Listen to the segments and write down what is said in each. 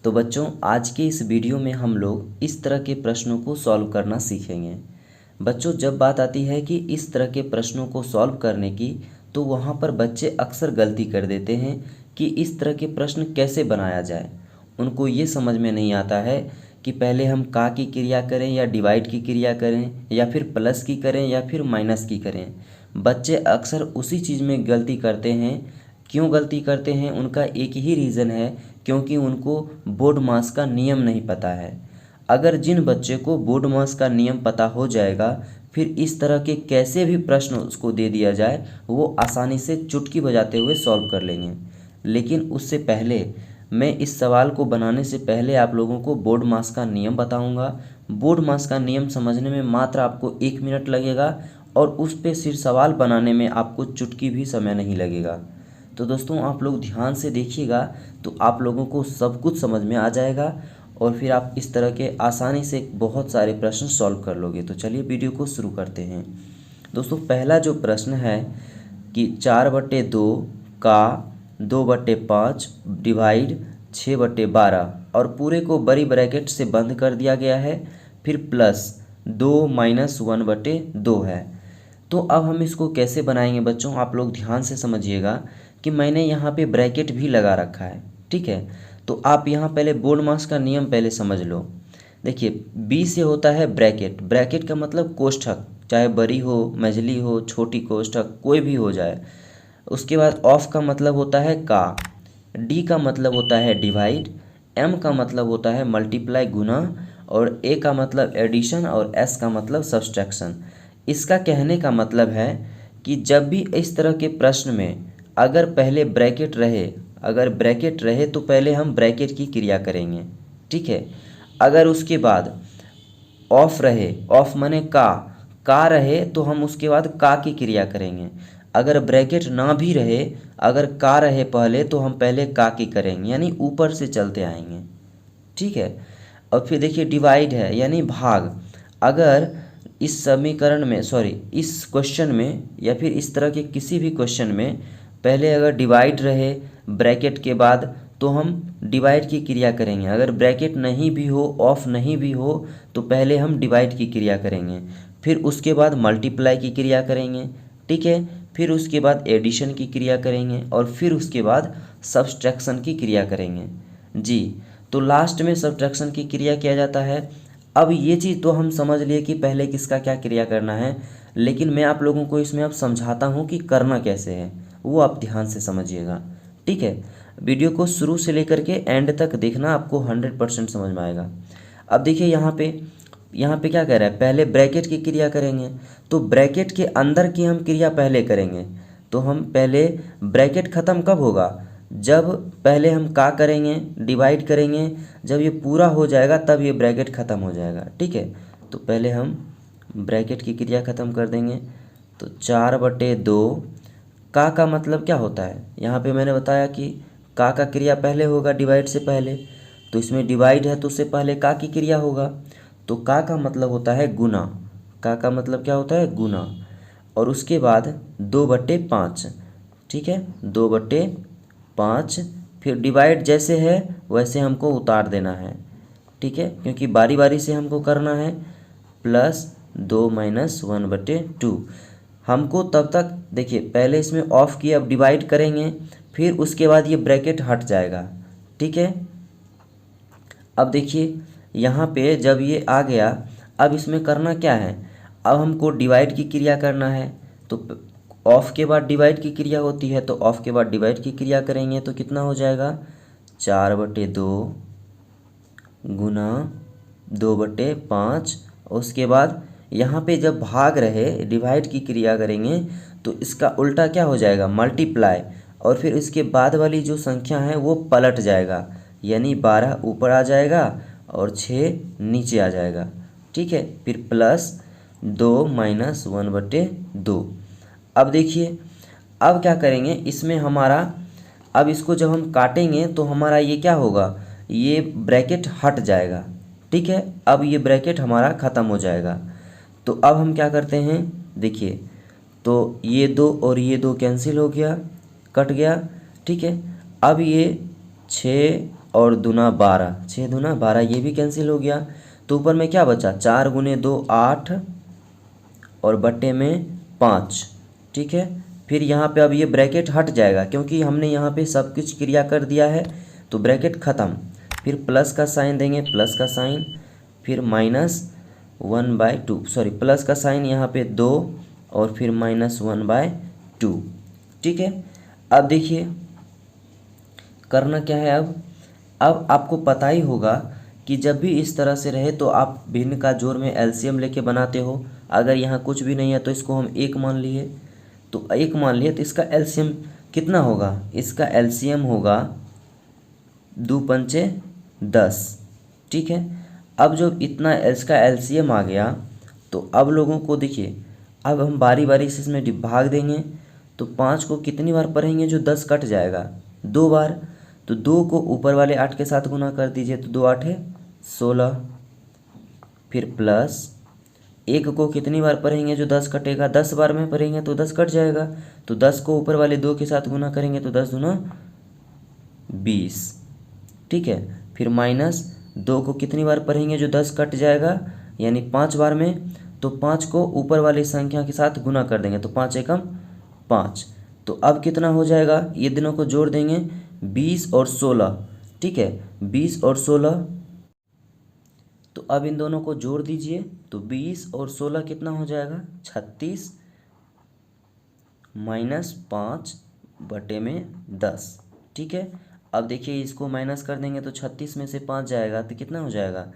तो बच्चों, आज के इस वीडियो में हम लोग इस तरह के प्रश्नों को सॉल्व करना सीखेंगे। बच्चों, जब बात आती है कि इस तरह के प्रश्नों को सॉल्व करने की, तो वहाँ पर बच्चे अक्सर गलती कर देते हैं कि इस तरह के प्रश्न कैसे बनाया जाए। उनको ये समझ में नहीं आता है कि पहले हम का की क्रिया करें या डिवाइड की क्रिया करें या फिर प्लस की करें या फिर माइनस की करें। बच्चे अक्सर उसी चीज़ में गलती करते हैं। क्यों गलती करते हैं? उनका एक ही रीज़न है, क्योंकि उनको बोर्ड मास का नियम नहीं पता है। अगर जिन बच्चे को बोर्ड मास का नियम पता हो जाएगा, फिर इस तरह के कैसे भी प्रश्न उसको दे दिया जाए, वो आसानी से चुटकी बजाते हुए सॉल्व कर लेंगे। लेकिन उससे पहले मैं इस सवाल को बनाने से पहले आप लोगों को बोर्ड मास का नियम बताऊंगा। बोर्ड मास का नियम समझने में मात्र आपको 1 मिनट लगेगा और उस पे सिर्फ सवाल बनाने में आपको चुटकी भी समय नहीं लगेगा। तो दोस्तों, आप लोग ध्यान से देखिएगा तो आप लोगों को सब कुछ समझ में आ जाएगा और फिर आप इस तरह के आसानी से बहुत सारे प्रश्न सॉल्व कर लोगे। तो चलिए वीडियो को शुरू करते हैं। दोस्तों, पहला जो प्रश्न है कि 4/2 का 2/5 डिवाइड 6/12 और पूरे को बड़ी ब्रैकेट से बंद कर दिया गया है, फिर प्लस 2 माइनस 1/2 है। तो अब हम इसको कैसे बनाएंगे बच्चों, आप लोग ध्यान से समझिएगा कि मैंने यहाँ पे ब्रैकेट भी लगा रखा है। ठीक है, तो आप यहाँ पहले बोर्ड मास का नियम पहले समझ लो। देखिए, बी से होता है ब्रैकेट। ब्रैकेट का मतलब कोष्ठक, चाहे बड़ी हो, मझली हो, छोटी कोष्ठक, कोई भी हो जाए। उसके बाद ऑफ का मतलब होता है का, डी का मतलब होता है डिवाइड, एम का मतलब होता है मल्टीप्लाई गुना, और ए का मतलब एडिशन और एस का मतलब सब्सट्रैक्शन। इसका कहने का मतलब है कि जब भी इस तरह के प्रश्न में अगर पहले ब्रैकेट रहे, अगर ब्रैकेट रहे तो पहले हम ब्रैकेट की क्रिया करेंगे। ठीक है, अगर उसके बाद ऑफ रहे, ऑफ माने का रहे तो हम उसके बाद का की क्रिया करेंगे। अगर ब्रैकेट ना भी रहे, अगर का रहे पहले, तो हम पहले का की करेंगे, यानी ऊपर से चलते आएंगे। ठीक है, और फिर देखिए डिवाइड है यानी भाग। अगर इस समीकरण में, सॉरी, इस क्वेश्चन में या फिर इस तरह के किसी भी क्वेश्चन में पहले अगर डिवाइड रहे ब्रैकेट के बाद, तो हम डिवाइड की क्रिया करेंगे। अगर ब्रैकेट नहीं भी हो, ऑफ नहीं भी हो, तो पहले हम डिवाइड की क्रिया करेंगे, फिर उसके बाद मल्टीप्लाई की क्रिया करेंगे। ठीक है, फिर उसके बाद एडिशन की क्रिया करेंगे और फिर उसके बाद सब्सट्रैक्शन की क्रिया करेंगे। जी, तो लास्ट में सब्ट्रैक्शन की क्रिया किया जाता है। अब ये चीज़ तो हम समझ लिए कि पहले किसका क्या क्रिया करना है, लेकिन मैं आप लोगों को इसमें अब समझाता हूँ कि करना कैसे है, वो आप ध्यान से समझिएगा। ठीक है, वीडियो को शुरू से लेकर के एंड तक देखना, आपको 100% समझ में आएगा। अब देखिए यहाँ पे क्या कह रहा है, पहले ब्रैकेट की क्रिया करेंगे, तो ब्रैकेट के अंदर की हम क्रिया पहले करेंगे। तो हम पहले ब्रैकेट ख़त्म कब होगा, जब पहले हम का करेंगे, डिवाइड करेंगे, जब ये पूरा हो जाएगा तब ये ब्रैकेट ख़त्म हो जाएगा। ठीक है, तो पहले हम ब्रैकेट की क्रिया ख़त्म कर देंगे। तो 4/2 का मतलब क्या होता है, यहाँ पे मैंने बताया कि का क्रिया पहले होगा डिवाइड से पहले, तो इसमें डिवाइड है तो उससे पहले का की क्रिया होगा। तो का मतलब होता है गुना, का मतलब क्या होता है, गुना। और उसके बाद 2/5। ठीक है, 2/5, फिर डिवाइड जैसे है वैसे हमको उतार देना है। ठीक है, क्योंकि बारी बारी से हमको करना है। प्लस 2 माइनस 1/2 हमको तब तक, देखिए पहले इसमें ऑफ किया, अब डिवाइड करेंगे, फिर उसके बाद ये ब्रैकेट हट जाएगा। ठीक है, अब देखिए यहाँ पे जब ये आ गया, अब इसमें करना क्या है, अब हमको डिवाइड की क्रिया करना है। तो ऑफ के बाद डिवाइड की क्रिया होती है, तो ऑफ के बाद डिवाइड की क्रिया करेंगे तो कितना हो जाएगा, 4/2 गुना 2/5। उसके बाद यहाँ पे जब भाग रहे डिवाइड की क्रिया करेंगे तो इसका उल्टा क्या हो जाएगा, मल्टीप्लाई, और फिर इसके बाद वाली जो संख्या है वो पलट जाएगा, यानी 12 ऊपर आ जाएगा और 6 नीचे आ जाएगा। ठीक है, फिर प्लस 2 माइनस 1/2। अब देखिए, अब क्या करेंगे इसमें हमारा, अब इसको जब हम काटेंगे तो हमारा ये क्या होगा, ये ब्रैकेट हट जाएगा। ठीक है, अब ये ब्रैकेट हमारा ख़त्म हो जाएगा। तो अब हम क्या करते हैं, देखिए, तो ये 2 और ये 2 कैंसिल हो गया, कट गया। ठीक है, अब ये 6 और दूना 12, 6 दूना 12, ये भी कैंसिल हो गया। तो ऊपर में क्या बचा, 4 गुने 2 8 और बट्टे में 5। ठीक है, फिर यहाँ पे अब ये ब्रैकेट हट जाएगा क्योंकि हमने यहाँ पे सब कुछ क्रिया कर दिया है, तो ब्रैकेट ख़त्म। फिर प्लस का साइन देंगे, प्लस का साइन, फिर -1/2, सॉरी प्लस का साइन यहाँ पे 2 और फिर -1/2। ठीक है, अब देखिए करना क्या है। अब आपको पता ही होगा कि जब भी इस तरह से रहे तो आप भिन्न का जोड़ में एलसीएम लेके बनाते हो। अगर यहाँ कुछ भी नहीं है तो इसको हम 1 मान लिए, तो 1 मान लिए तो इसका एलसीएम कितना होगा, इसका एलसीएम होगा 2 पंचे 10। ठीक है, अब जब इतना इसका एलसीएम आ गया तो अब लोगों को देखिए, अब हम बारी बारी से इसमें भाग देंगे। तो 5 को कितनी बार पढ़ेंगे, जो 10 कट जाएगा 2 बार। तो 2 को ऊपर वाले 8 के साथ गुना कर दीजिए, तो 2 8 16। फिर प्लस 1 को कितनी बार पढ़ेंगे, जो 10 कटेगा 10 बार में पढ़ेंगे तो 10 कट जाएगा। तो 10 को ऊपर वाले 2 के साथ गुना करेंगे तो 10 दूना 20। ठीक है, फिर -2 को कितनी बार पढ़ेंगे, जो 10 कट जाएगा यानी 5 बार में। तो 5 को ऊपर वाली संख्या के साथ गुना कर देंगे तो 5 एकम 5। तो अब कितना हो जाएगा, ये दिनों को जोड़ देंगे 20 और 16। ठीक है, 20 और 16, तो अब इन दोनों को जोड़ दीजिए तो 20 और 16 कितना हो जाएगा, 36 -5 बटे में 10। ठीक है, अब देखिए इसको माइनस कर देंगे तो 36 में से 5 जाएगा तो कितना हो जाएगा,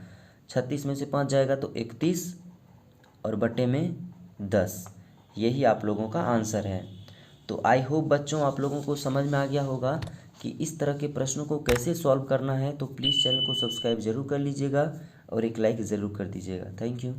36 में से 5 जाएगा तो 31 और बटे में 10। यही आप लोगों का आंसर है। तो आई होप बच्चों आप लोगों को समझ में आ गया होगा कि इस तरह के प्रश्नों को कैसे सॉल्व करना है। तो प्लीज़ चैनल को सब्सक्राइब ज़रूर कर लीजिएगा और एक लाइक ज़रूर कर दीजिएगा। Thank you.